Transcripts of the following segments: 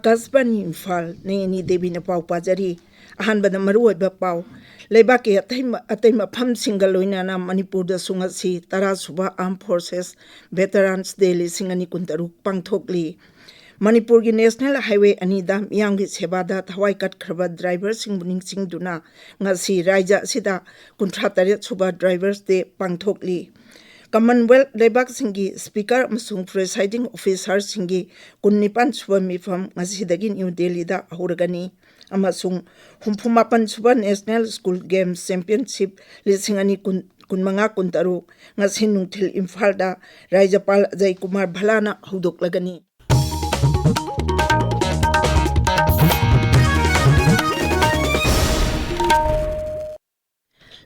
Akasbani Imphal Nayani Devi na pau pajari ahanbada maruoiba pau leibaki atay mafam singaloina na Manipur da sungasi tara suba Armed Forces Veterans Day 2016 pangthokli Manipur ki National Highway anida miyamgi sebada thawai katkraba driver singbuning singduna ngasi raija sida 38 suba Drivers Day pangthokli Commonwealth Lebak Singi Speaker Masung Presiding Officer Singi Kunnipan Suba Mifam Ngasidagin New Delhi da Ahuragani Amasung Humpumapan Suba National School Games Championship Lisingani Kunmanga Kuntaru Ngasinung Til Imphal da Rajapal H.Priyokumar Bhalana Hudok Lagani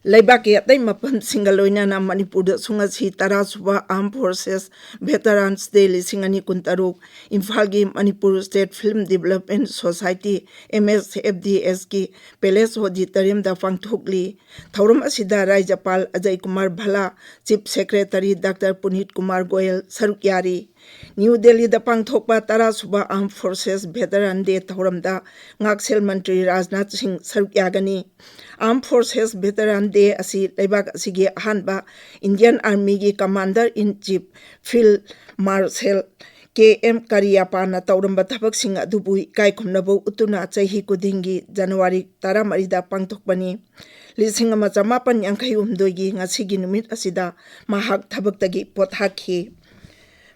Laibaki atay mapam singaloina na Manipur da sungasi tara suba Armed Forces Veterans Day 2016 Imphal gi Manipur State Film Development Society MSFDS ki Palace Auditorium da pangthokli thauram asida Rajapal H.Priyokumar Bhala Chief Secretary Dr. Punit Kumar Goyal sarukyari New Delhi da pangthokpa tara suba Armed Forces Veteran Day thauram da ngaksel Mantri Rajnath Singh sarukyagani Armed Forces Veteran Day asi leibak asigi ahanba Indian Army gi Commander in Chief Field Marshal K.M. Kariyapana tauramba thabak sing adubu kai khumnabo utuna chahi kudingi January 13 da pangthokpani lising ama chamapan yangkhai umdoi ngasigi numit asida mahak thabak tagi pothakhi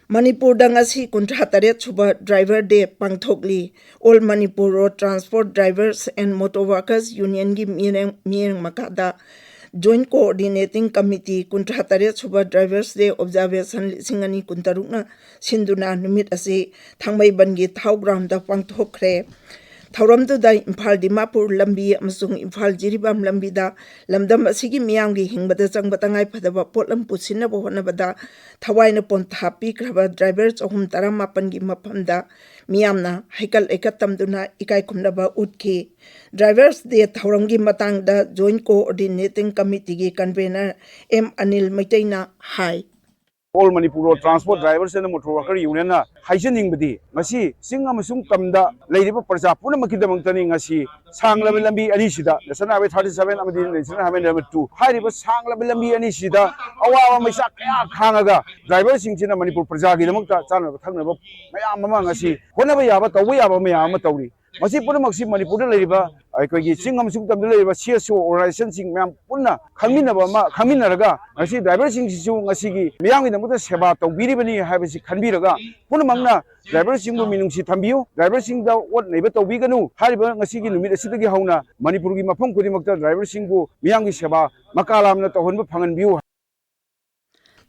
Manipur da ngasi 38 suba Driver Day pangthokli All Manipur Road Transport Drivers and Motor Workers Union gi miyeng makada Joint Coordinating Committee 38 suba Drivers Day Observation Lisingani kuntarukna sinduna numit ase thangmai bangi thau ground da pangthokre Thauramdu da Imphal Dimapur lambi amasung Imphal Jiribam lambi da lamdam asigi miyamgi hingbada changbatangai phadaba potlam pusinna bohonabada thawaina pontha pikraba drivers 38 gi maphamda miyamna haikal ekatamduna ikai khumnaba utki Drivers Day thauramgi matangda Joint Coordinating Committee gi convener M Anil Maitaina hai All Manipur Road Transport Drivers and Motor Worker Union na haijening badi ngasi singa masung kamda leiriba parja puna makidamangtani ngasi sangla lambi ani sida national highway 37 amadi national highway number 2 hairiba sangla lambi ani sida awawa maisa kaya khangaga driver singchina Manipur parja gi damakta chana thangna mayam mama ngasi honaba yaba tawba yaba mayam tawri masi puna maksi Manipur da leiriba aikogi singa masung kamda leiriba CSO organization sing mayam puna khaminaba ma khaminaraga ngasi driver singsisu ngasi gi mayam gi damakta seba tawbiribani haibasi khanbiraga puna mangna driver singbu minungsi thambiu driver singda wat neiba tawbiganu hariba ngasi gi numit asidagi hauna Manipur gi mafam kudimakta driver singbu mayam gi seba makalamna tawhonba phanganbiu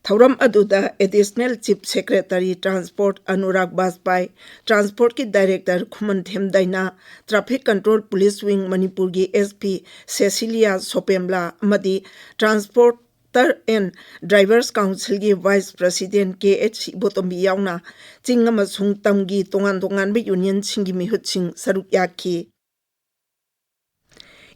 Thauram aduda Additional Chief Secretary Transport Anurag Bajpai, Transport ki Director Khuman Themdaina, Traffic Control Police Wing Manipur ki SP Cecilia Sopemla, Amadi Transporter and Drivers Council ki Vice President K.H. Botombi yauna, Chingama Sung Tamgi Tongan Bi Union Singi Mihut Sing Sarukyaki.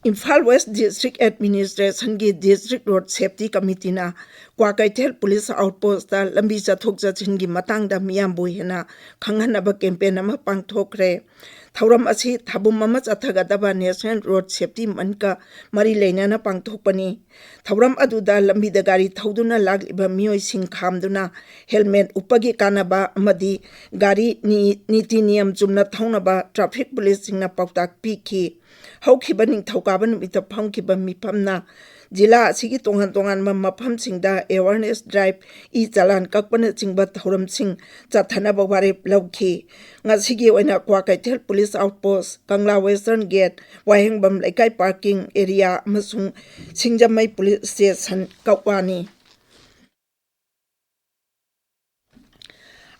Imphal West District Administration ki District Road Safety Committee na Kwakaitel Police Outpost da lambi chathok chachin gi matangda miyambu hena khanghanaba campaign ama pangthokre thauram asi thabum ama chathagadaba National Road Safety Manka mari leinana pangthokpani thauram aduda lambi da gari thauduna lagliba miyoi sing khamduna helmet upagi kanaba amadi gari niti niyam chumna thaunaba traffic police singna pautak pikhi haukiba ning thaukaban mita phamkiba mipamna Jila asigi tongan mapam singda awareness drive I chalan kakpana chingba thauram sing chathana baware lauki ngasigi oina Kwakaitel Police Outpost Kangla Western Gate Wahengbam Laikai Parking Area amasung Singjamai Police Station kakwani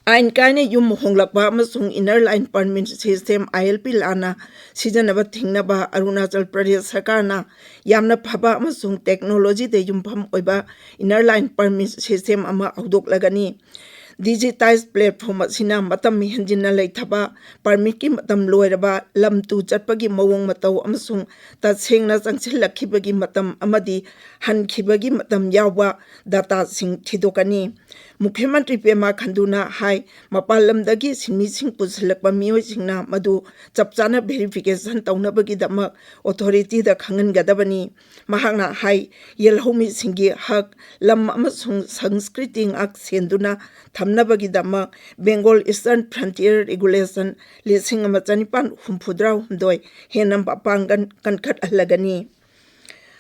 Ain kaine yum honglakba amasung inner line permit system ILP lana sijanaba thingnaba Arunachal Pradesh Sarkarna yamna phaba amasung technology de yumpham oiba inner line permit system ama audok lagani digitized platform asina matam mihanjina leithaba permit ki matam loiraba lamtu chatpagi mawong matau amasung tatsengna changchilakibagi matam amadi hankhibagi matam yawa data sing thidokani Mukhyamantri Pema Khanduna hai mapalamdagi sinmising pusilakpa miyoisingna madu chapchana verification taunabagi damak authority da khangangadabani mahakna hai yelhomi singi hak lam amasung sanskriti ngak senduna thamnabagi damak Bengal Eastern Frontier Regulation lising amachanipan humphudra humdoi henam papangan kankhat alagani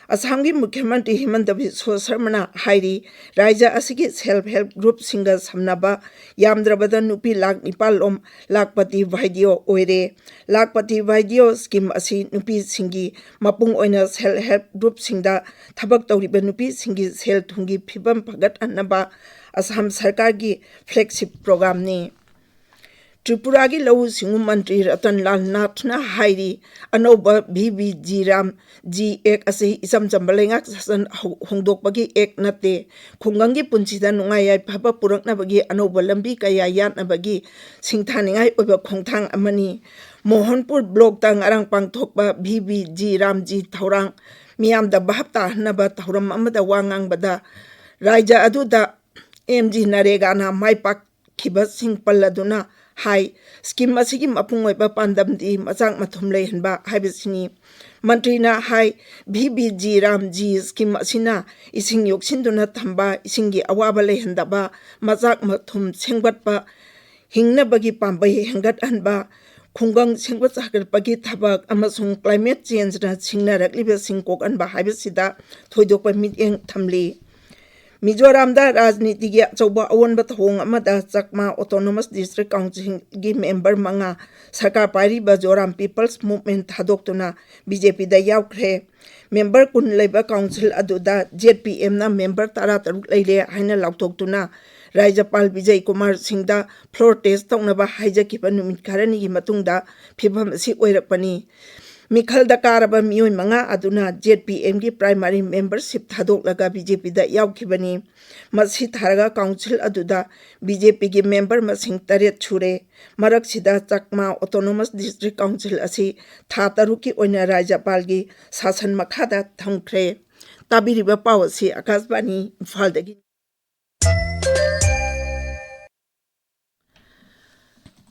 Assamgi Mukhyamantri Himanta Biswa Sarmana hairi Raja asigi self-help group singa samnaba yamdrabada nupi lak nipalom lakpati video oire lakpati video scheme asi nupi singi mapung oina self-help group singda thabak tawriba nupi singi sel thungi phibam phagat annaba Assam Sarkargi flagship program ni Tripura ki Lawu Singu Mantri Ratan Lal Nathna hairi anoba BBG Ram G ek ase isam chambalengak sasan hongdok bagi ek nate khungangi punsida nungayai phaba purakna bagi anoba lambi kaya yatna bagi singthaningai oba khongthang amani Mohanpur block tang arang pangthokba BBG Ram G Thaurang miyam da bahapta hanaba thauram amada wangang bada Raja aduda MG Narega na maipak khiba sing palladuna hai scheme asigi mapung oiba pandam di machang mathum lehenba haibisini mantri na hai BBG Ram G scheme asina ising yoksinduna thamba isingi awaba lehendaba machak mathum sengbatpa hingna bagi pambai hengat anba khungang sengbat sakar bagi thabak amasung climate change na singnarakliba singkok anba haibisida thoidokpa miteng thamli Mizoram da Rajniti gi achauba awonba thong amada Chakma Autonomous District Council gi member manga sarkar pairi ba Zoram People's Movement thadoktuna BJP da yaukre member kun leiba council aduda ZPM na member tara taruk leile haina lautoktuna Rajapal H.Priyokumar singda floor test taunaba haijakiba numit kharani gi matungda phibam si oirakpani Mikhal da karaba miyoi manga aduna ZPM ki primary membership thadok laga BJP da yaukibani masi tharaga council aduda BJP ki member masing taret chure marak sida Chakma Autonomous District Council asi tha taruki oina Rajapal gi sasan makhada thamkre tabiriba pawasi Akashbani Imphal dagi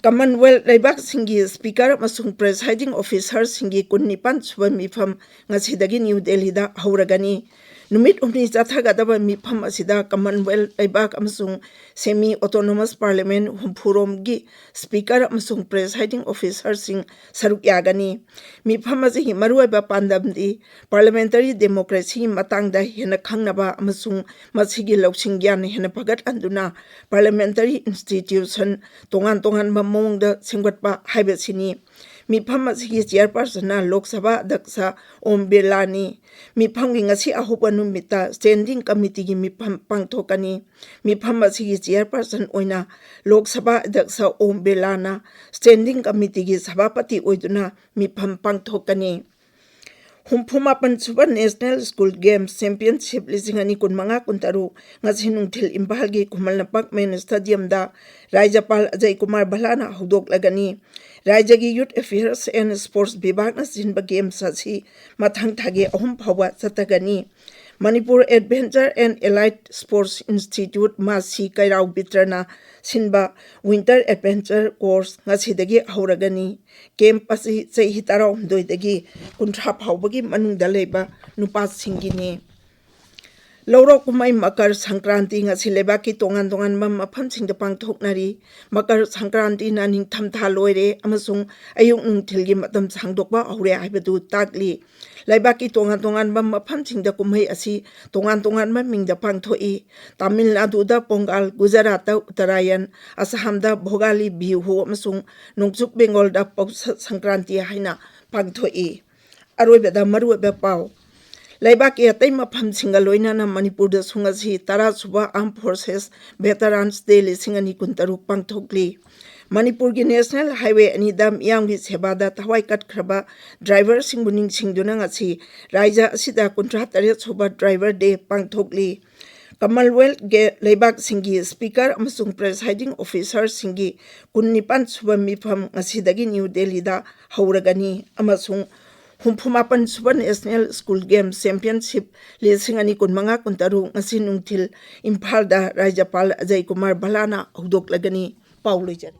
Commonwealth Laibak Singi Speaker Masung Presiding Officer Singi Kunnipan Suba Mifam Ngasidagi New Delhi da Hauragani Numit Umni Jathagadaba Mifam Asida Commonwealth Laibak Amasung Semi Autonomous Parliament Humpurom Gi Speaker Masung Presiding Officer Sing Saruk Yagani Mifam Azi Marueba Pandamdi Parliamentary Democracy Matangda Hena Kangnaba Amasung Masigi Lausingyan Hena Pagat Anduna Parliamentary Institution Tongan Mamongda Singwatpa Haibesini Mifam Asigi Chairperson na Lok Sabha Daksha Om Birlani Mifam Ngasi Ahubanu Mita Standing Committee gi Mifam Pangthokani Mifam Asigi Chairperson Oina Lok Sabha Daksha Om Birlana Standing Committee gi Sabhapati Oiduna Mifam Pangthokani Humpumapan Suba National School Games Championship lisingani kunmanga kuntaru ngasinung thil Imphal gi Kumalnapak Main Stadium da Rajapal H.Priyokumar Bhalana hudok lagani Raja gi Youth Affairs and Sports Vibhag na sinba games asi mathang thage ahum phawa chatagani Manipur Adventure and Allied Sports Institute Masi Kairau Bitrana Sinba Winter Adventure Course ngasidagi hauragani camp asi chei hitaro doidagi kunthra phawbagi manungda leba nupa singini Lauro kumai Makar Sankranti ngasi lebaki tongan mafam singda pangthoknari Makar Sankranti na ningtham tha loire amasung ayung nungthilgi matam sangdokba aure haibadu takli Laibaki tongan mafam singda kumai asi tongan mingda pangthoi Tamil Nadu da Pongal Gujarat da Uttarayan Assam da Bhogali Bihu amasung Nongchuk Bengal da Paus Sankranti haina pangthoi Aroibada marueba pau Laibak Yatai Mapam Singaloina na Manipur da Sungasi Tara Suba Armed Forces Veterans Day Lisingani Kuntaru Pangthokli Manipur gi National Highway Anidam Yamgi Sebada Tawai Kat Kraba Driver Singbuning Singduna ngasi Raja Asida Kuntra Taret Suba Driver Day Pangthokli Commonwealth Laibak Singi Speaker Amasung Presiding Officer Singi Kunnipan Suba Mifam ngasidagi New Delhi da Hauragani Amasung humpumapan suba National School Games Championship lising ani kun manga kun taru ngasi nungthil Imphal da Rajapal H.Priyokumar Balana hudok lagani Pauloi jari.